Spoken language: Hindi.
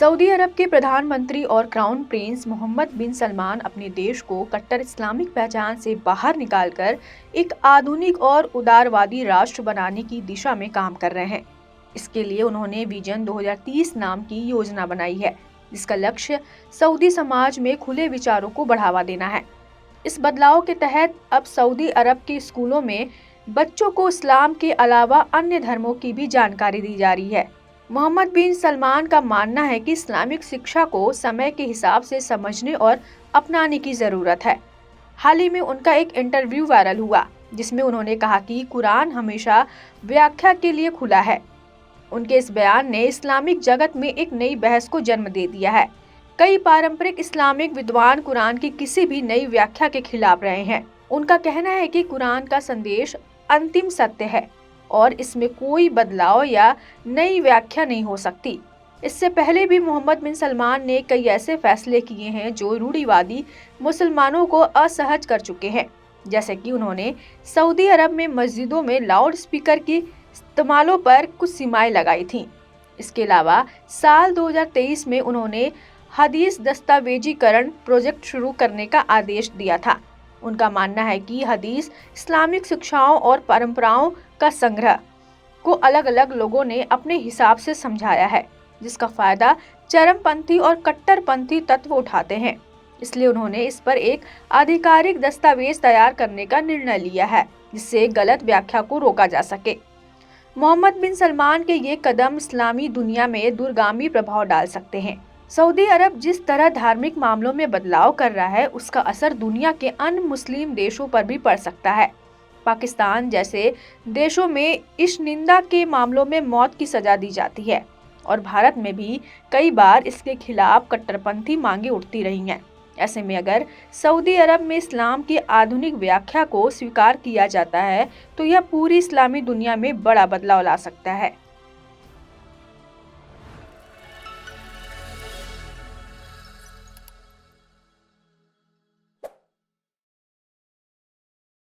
सऊदी अरब के प्रधानमंत्री और क्राउन प्रिंस मोहम्मद बिन सलमान अपने देश को कट्टर इस्लामिक पहचान से बाहर निकालकर एक आधुनिक और उदारवादी राष्ट्र बनाने की दिशा में काम कर रहे हैं। इसके लिए उन्होंने विजन 2030 नाम की योजना बनाई है, जिसका लक्ष्य सऊदी समाज में खुले विचारों को बढ़ावा देना है। इस बदलाव के तहत अब सऊदी अरब के स्कूलों में बच्चों को इस्लाम के अलावा अन्य धर्मों की भी जानकारी दी जा रही है। मोहम्मद बिन सलमान का मानना है कि इस्लामिक शिक्षा को समय के हिसाब से समझने और अपनाने की जरूरत है। हाल ही में उनका एक इंटरव्यू वायरल हुआ, जिसमें उन्होंने कहा कि कुरान हमेशा व्याख्या के लिए खुला है। उनके इस बयान ने इस्लामिक जगत में एक नई बहस को जन्म दे दिया है। कई पारंपरिक इस्लामिक विद्वान कुरान की किसी भी नई व्याख्या के खिलाफ रहे हैं। उनका कहना है कि कुरान का संदेश अंतिम सत्य है और इसमें कोई बदलाव या नई व्याख्या नहीं हो सकती। इससे पहले भी मोहम्मद बिन सलमान ने कई ऐसे फैसले किए हैं जो रूढ़िवादी मुसलमानों को असहज कर चुके हैं, जैसे कि उन्होंने सऊदी अरब में मस्जिदों में लाउड स्पीकर की इस्तेमालों पर कुछ सीमाएं लगाई थीं। इसके अलावा साल 2023 में उन्होंने हदीस दस्तावेजीकरण प्रोजेक्ट शुरू करने का आदेश दिया था। उनका मानना है कि हदीस इस्लामिक शिक्षाओं और परंपराओं का संग्रह को अलग अलग लोगों ने अपने हिसाब से समझाया है, जिसका फायदा चरमपंथी और कट्टरपंथी तत्व उठाते हैं। इसलिए उन्होंने इस पर एक आधिकारिक दस्तावेज तैयार करने का निर्णय लिया है, जिससे गलत व्याख्या को रोका जा सके। मोहम्मद बिन सलमान के ये कदम इस्लामी दुनिया में दूरगामी प्रभाव डाल सकते हैं। सऊदी अरब जिस तरह धार्मिक मामलों में बदलाव कर रहा है, उसका असर दुनिया के अन्य मुस्लिम देशों पर भी पड़ सकता है। पाकिस्तान जैसे देशों में इस निंदा के मामलों में मौत की सजा दी जाती है और भारत में भी कई बार इसके खिलाफ कट्टरपंथी मांगे उठती रही हैं। ऐसे में अगर सऊदी अरब में इस्लाम की आधुनिक व्याख्या को स्वीकार किया जाता है, तो यह पूरी इस्लामी दुनिया में बड़ा बदलाव ला सकता है।